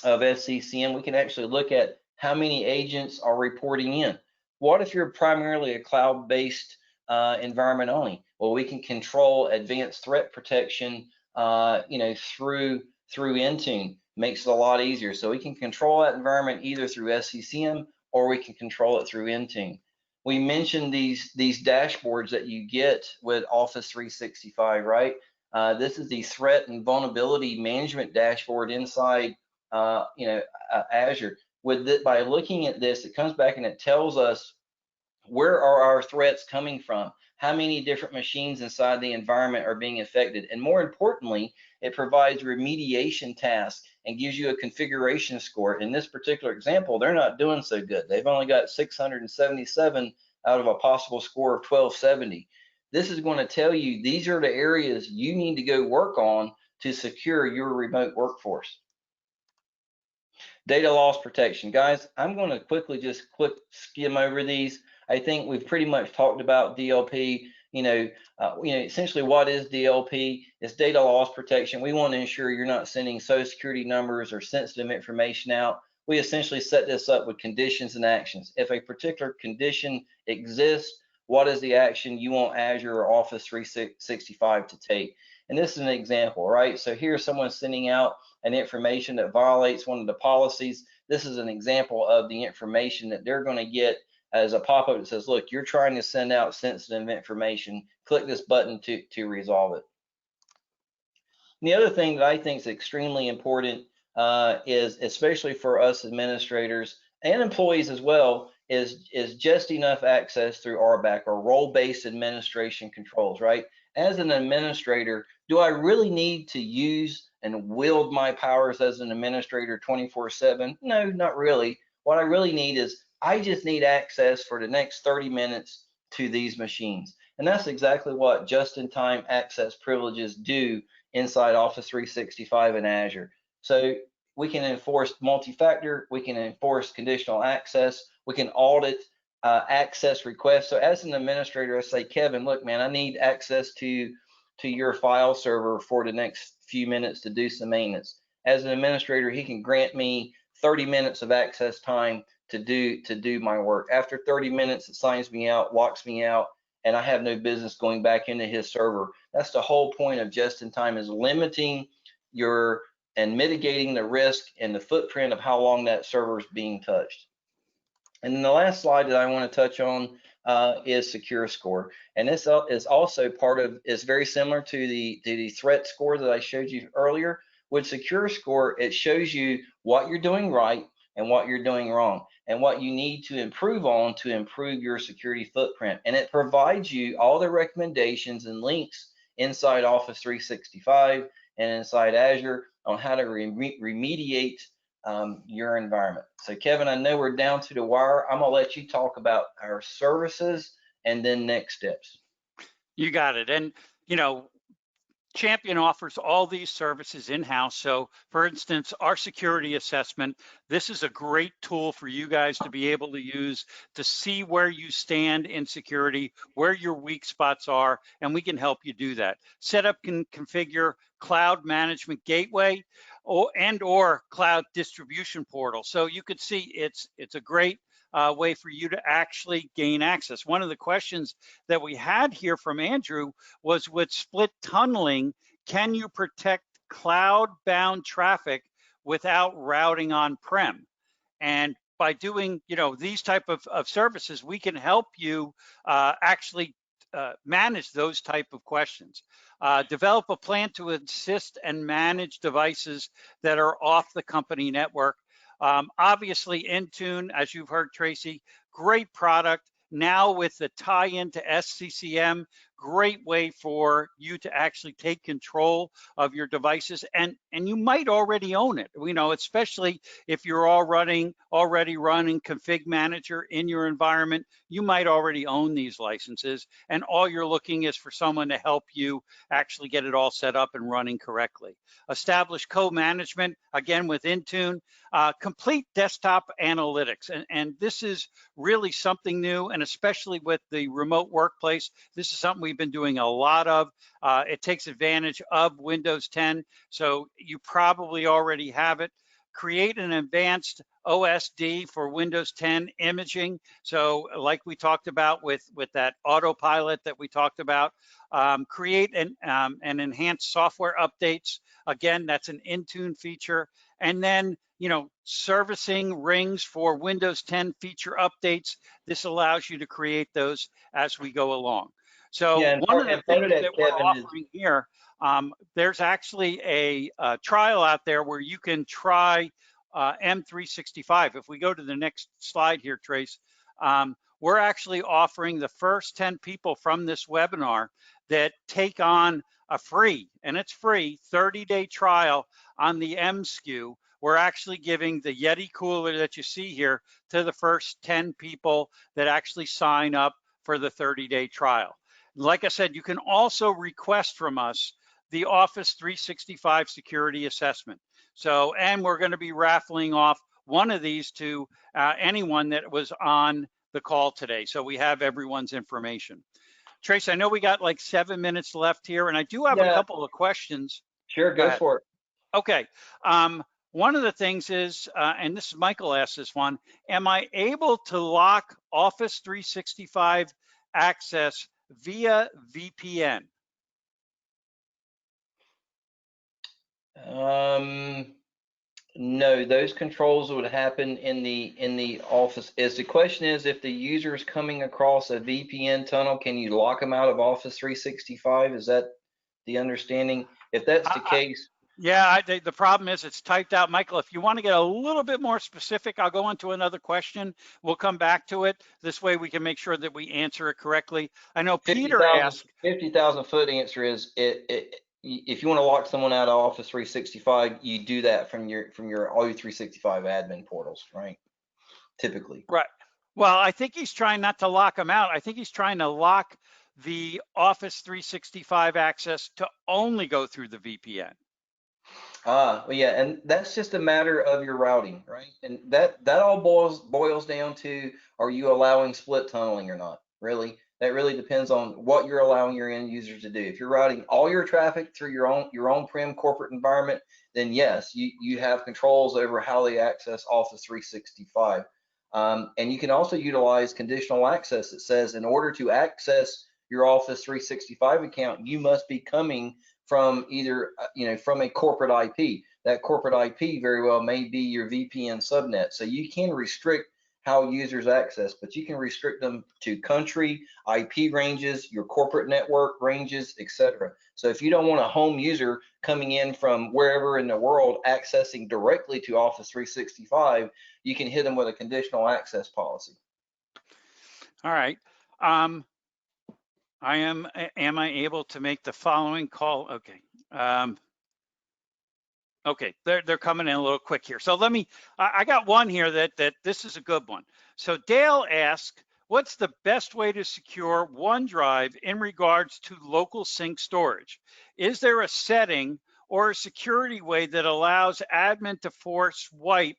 of SCCM, we can actually look at how many agents are reporting in. What if you're primarily a cloud-based environment only? Well, we can control advanced threat protection, through Intune. Makes it a lot easier. So we can control that environment either through SCCM or we can control it through Intune. We mentioned these dashboards that you get with Office 365, right? This is the threat and vulnerability management dashboard inside, Azure. By looking at this, it comes back and it tells us where are our threats coming from? How many different machines inside the environment are being affected? And more importantly, it provides remediation tasks and gives you a configuration score. In this particular example, they're not doing so good. They've only got 677 out of a possible score of 1270. This is going to tell you these are the areas you need to go work on to secure your remote workforce. Data loss protection. Guys, I'm going to quickly just skim over these. I think we've pretty much talked about DLP. Essentially what is DLP? It's data loss protection. We want to ensure you're not sending social security numbers or sensitive information out. We essentially set this up with conditions and actions. If a particular condition exists, what is the action you want Azure or Office 365 to take? And this is an example, right? So here's someone sending out an information that violates one of the policies. This is an example of the information that they're going to get as a pop-up that says, look, you're trying to send out sensitive information. Click this button to resolve it. And the other thing that I think is extremely important is, especially for us administrators and employees as well, is just enough access through RBAC or role-based administration controls, right? As an administrator, do I really need to use and wield my powers as an administrator 24/7? No, not really. What I really need is I just need access for the next 30 minutes to these machines. And that's exactly what just-in-time access privileges do inside Office 365 and Azure. So we can enforce multi-factor, we can enforce conditional access, we can audit access requests. So as an administrator, I say, Kevin, look, man, I need access to your file server for the next few minutes to do some maintenance. As an administrator, he can grant me 30 minutes of access time to do my work. After 30 minutes, it signs me out, locks me out, and I have no business going back into his server. That's the whole point of just-in-time, is limiting and mitigating the risk and the footprint of how long that server is being touched. And then the last slide that I want to touch on is Secure Score. And this is also is very similar to the threat score that I showed you earlier. With Secure Score, it shows you what you're doing right and what you're doing wrong, and what you need to improve on to improve your security footprint. And it provides you all the recommendations and links inside Office 365 and inside Azure on how to remediate your environment. So Kevin, I know we're down to the wire. I'm gonna let you talk about our services and then next steps. You got it. And, you know, Champion offers all these services in-house. So for instance, our security assessment, this is a great tool for you guys to be able to use to see where you stand in security, where your weak spots are, and we can help you do that. Set up and configure cloud management gateway or cloud distribution portal. So you could see it's a great way for you to actually gain access. One of the questions that we had here from Andrew was, with split tunneling, can you protect cloud-bound traffic without routing on-prem? And by doing, you know, these type of services, we can help you actually manage those type of questions. Develop a plan to assist and manage devices that are off the company network. Obviously, Intune, as you've heard Tracy, great product. Now with the tie-in to SCCM, great way for you to actually take control of your devices, and you might already own it. You know, especially if you're already running Config Manager in your environment, you might already own these licenses, and all you're looking is for someone to help you actually get it all set up and running correctly. Establish co-management, again with Intune. Complete desktop analytics, and this is really something new, and especially with the remote workplace, this is something we've been doing a lot of. It takes advantage of Windows 10, so you probably already have it. Create an advanced OSD for Windows 10 imaging. So like we talked about with that autopilot that we talked about, create an enhanced software updates. Again, that's an Intune feature. And then, you know, servicing rings for Windows 10 feature updates. This allows you to create those as we go along. So Yeah, and one of the part of things that, that we're Kevin, is offering here, there's actually a trial out there where you can try M365. If we go to the next slide here, Trace, we're actually offering the first 10 people from this webinar that take on a free, and it's free, 30-day trial on the M SKU. We're actually giving the Yeti cooler that you see here to the first 10 people that actually sign up for the 30-day trial. Like I said, you can also request from us the Office 365 security assessment. So, and we're going to be raffling off one of these to anyone that was on the call today. So we have everyone's information. Trace, I know we got like 7 minutes left here, and I do have a couple of questions. sure, Go go ahead. for it. Okay. One of the things is, and this is Michael asked this one, am I able to lock Office 365 access via VPN? No, those controls would happen in the office. The question is, if the user is coming across a VPN tunnel, can you lock them out of Office 365? Is that the understanding? If that's the case. Yeah, the problem is it's typed out. Michael, if you want to get a little bit more specific, I'll go on to another question. We'll come back to it. This way we can make sure that we answer it correctly. I know Peter asked. 50,000 foot answer is if you want to lock someone out of Office 365, you do that from your O365 admin portals, right? Typically. Right. Well, I think he's trying not to lock them out. I think he's trying to lock the Office 365 access to only go through the VPN. Well, yeah, and that's just a matter of your routing, right? And that all boils down to, are you allowing split tunneling or not? Really, that really depends on what you're allowing your end users to do. If you're routing all your traffic through your on-prem corporate environment, then yes, you have controls over how they access Office 365. And you can also utilize conditional access that says, in order to access your Office 365 account, you must be coming from either, from a corporate IP. That corporate IP very well may be your VPN subnet. So you can restrict how users access, but you can restrict them to country, IP ranges, your corporate network ranges, etc. So if you don't want a home user coming in from wherever in the world accessing directly to Office 365, you can hit them with a conditional access policy. All right. Am I able to make the following call? Okay. Okay, they're coming in a little quick here. So I got one here that this is a good one. So Dale asked, what's the best way to secure OneDrive in regards to local sync storage? Is there a setting or a security way that allows admin to force wipe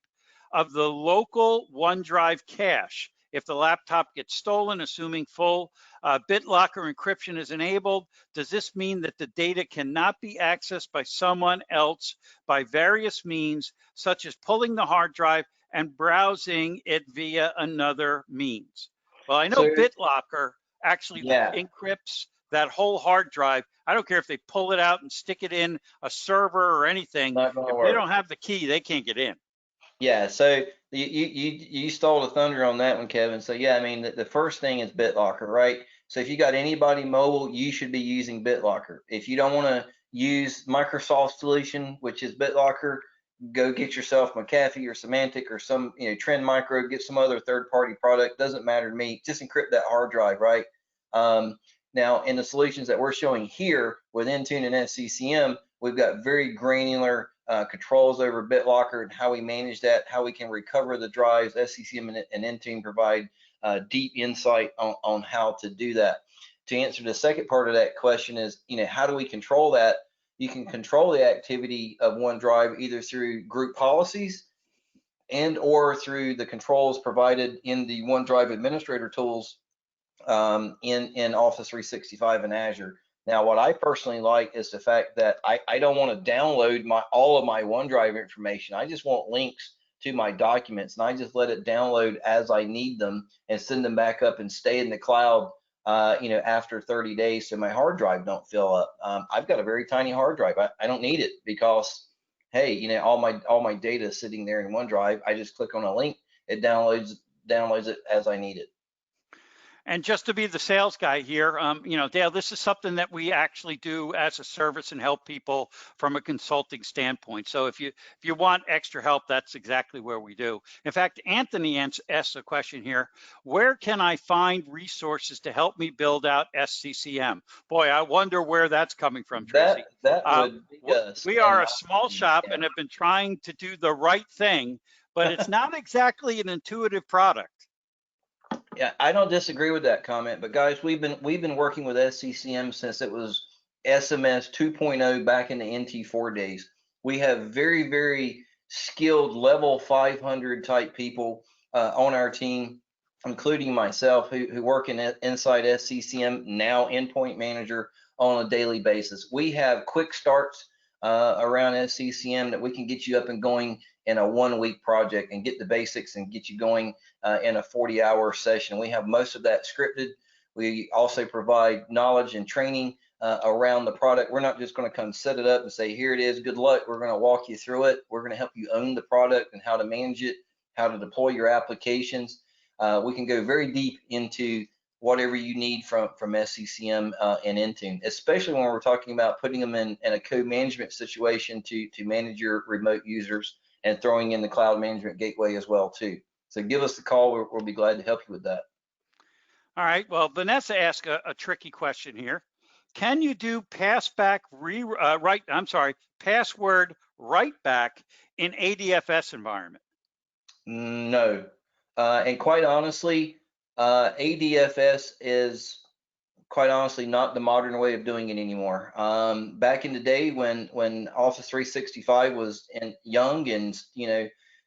of the local OneDrive cache if the laptop gets stolen, assuming full BitLocker encryption is enabled? Does this mean that the data cannot be accessed by someone else by various means, such as pulling the hard drive and browsing it via another means? Well, I know So BitLocker actually yeah, encrypts that whole hard drive. I don't care if they pull it out and stick it in a server or anything. not going to If they work. don't have the key, they can't get in. Yeah, so you stole the thunder on that one, Kevin. So yeah, I mean the first thing is BitLocker, right? So if you got anybody mobile, you should be using BitLocker. If you don't want to use Microsoft solution, which is BitLocker, go get yourself McAfee or Symantec or some, Trend Micro, get some other third-party product. Doesn't matter to me. Just encrypt that hard drive, right? Now, in the solutions that we're showing here with Intune and SCCM, we've got very granular controls over BitLocker and how we manage that, how we can recover the drives. SCCM and Intune provide deep insight on how to do that. To answer the second part of that question is, how do we control that? You can control the activity of OneDrive either through group policies and or through the controls provided in the OneDrive administrator tools in Office 365 and Azure. Now, what I personally like is the fact that I don't want to download all of my OneDrive information. I just want links to my documents, and I just let it download as I need them and send them back up and stay in the cloud, after 30 days, so my hard drive don't fill up. I've got a very tiny hard drive. I don't need it because, hey, all my data is sitting there in OneDrive. I just click on a link, it downloads it as I need it. And just to be the sales guy here, Dale, this is something that we actually do as a service and help people from a consulting standpoint. So if you want extra help, that's exactly where we do. In fact, Anthony asked a question here: where can I find resources to help me build out SCCM? Boy, I wonder where that's coming from, Tracy. That would be us. We are a small shop and have been trying to do the right thing, but it's not exactly an intuitive product. Yeah, I don't disagree with that comment, but guys, we've been working with SCCM since it was SMS 2.0 back in the NT4 days. We have very, very skilled level 500 type people on our team, including myself, who work inside SCCM, now Endpoint Manager, on a daily basis. We have quick starts around SCCM that we can get you up and going in a 1-week project and get the basics and get you going in a 40-hour session. We have most of that scripted. We also provide knowledge and training around the product. We're not just going to come set it up and say, here it is, good luck. We're going to walk you through it. We're going to help you own the product and how to manage it, how to deploy your applications. We can go very deep into whatever you need from SCCM and Intune, especially when we're talking about putting them in a code management situation to manage your remote users and throwing in the cloud management gateway as well too. So give us the call. We'll be glad to help you with that. All right. Well, Vanessa asked a tricky question here. Can you do password write back in ADFS environment? No. And quite honestly, ADFS is quite honestly not the modern way of doing it anymore. Back in the day when Office 365 was young and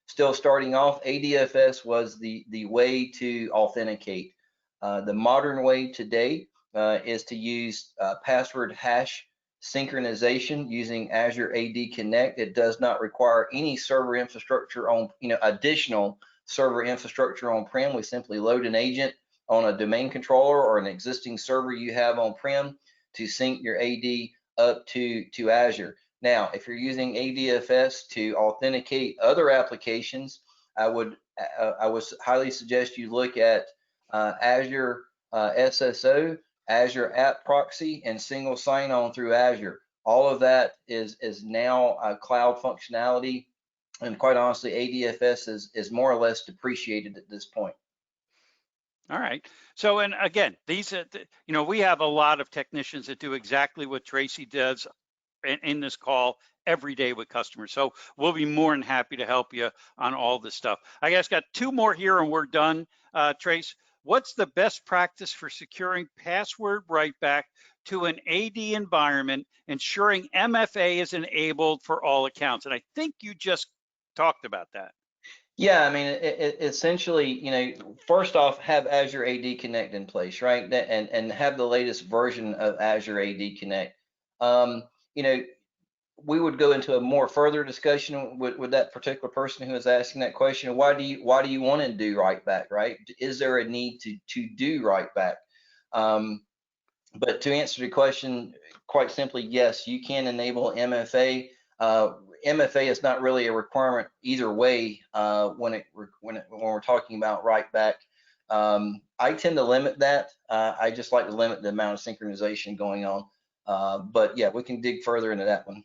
still starting off, ADFS was the way to authenticate. The modern way today is to use password hash synchronization using Azure AD Connect. It does not require any server infrastructure on, additional server infrastructure on-prem. We simply load an agent on a domain controller or an existing server you have on-prem to sync your AD up to Azure. Now, if you're using ADFS to authenticate other applications, I would highly suggest you look at Azure SSO, Azure App Proxy, and single sign-on through Azure. All of that is now cloud functionality, and quite honestly, ADFS is more or less depreciated at this point. All right. So, and again, these, we have a lot of technicians that do exactly what Tracy does in this call every day with customers. So we'll be more than happy to help you on all this stuff. I guess got two more here and we're done. Trace, what's the best practice for securing password write back to an AD environment, ensuring MFA is enabled for all accounts? And I think you just talked about that. Yeah, I mean, essentially, first off, have Azure AD Connect in place, right? And have the latest version of Azure AD Connect. Um, you know, we would go into a more further discussion with that particular person who is asking that question. Why do you want to do write back, right? Is there a need to do write back? But to answer the question, quite simply, yes, you can enable MFA. MFA is not really a requirement either way when we're talking about write back. I tend to limit that. I just like to limit the amount of synchronization going on. But yeah, we can dig further into that one.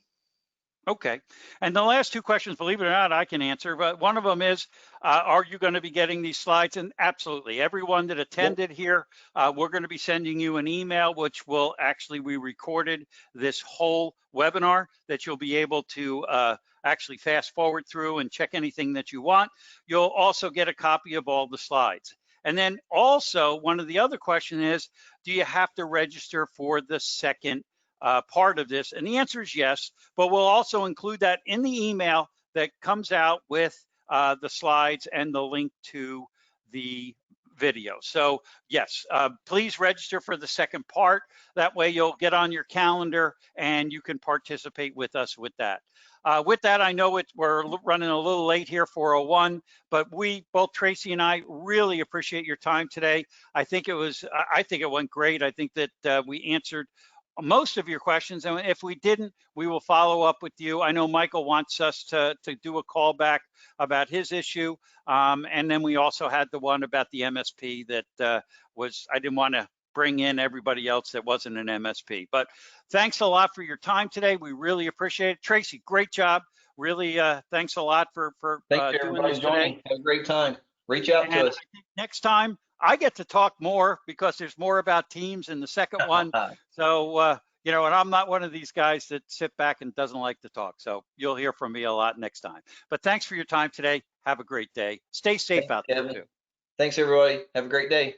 Okay. And the last two questions, believe it or not, I can answer, but one of them is, are you going to be getting these slides? And absolutely, everyone that attended here, we're going to be sending you an email, which will actually, we recorded this whole webinar that you'll be able to actually fast forward through and check anything that you want. You'll also get a copy of all the slides. And then also, one of the other questions is, do you have to register for the second part of this? And the answer is yes, but we'll also include that in the email that comes out with the slides and the link to the video. So yes, please register for the second part. That way you'll get on your calendar and you can participate with us with that. With that, I know we're running a little late here, 4:01, but both Tracy and I really appreciate your time today. I think it went great. I think that we answered most of your questions, and if we didn't, we will follow up with you. I know Michael wants us to do a call back about his issue, and then we also had the one about the MSP that I didn't want to bring in everybody else that wasn't an MSP. But thanks a lot for your time today. We really appreciate it. Tracy, great job. Really, thanks a lot for doing this today. Have a great time. Reach out to us. I think next time I get to talk more because there's more about Teams in the second one. So, and I'm not one of these guys that sit back and doesn't like to talk. So you'll hear from me a lot next time. But thanks for your time today. Have a great day. Stay safe out there too. Thanks, everybody. Have a great day.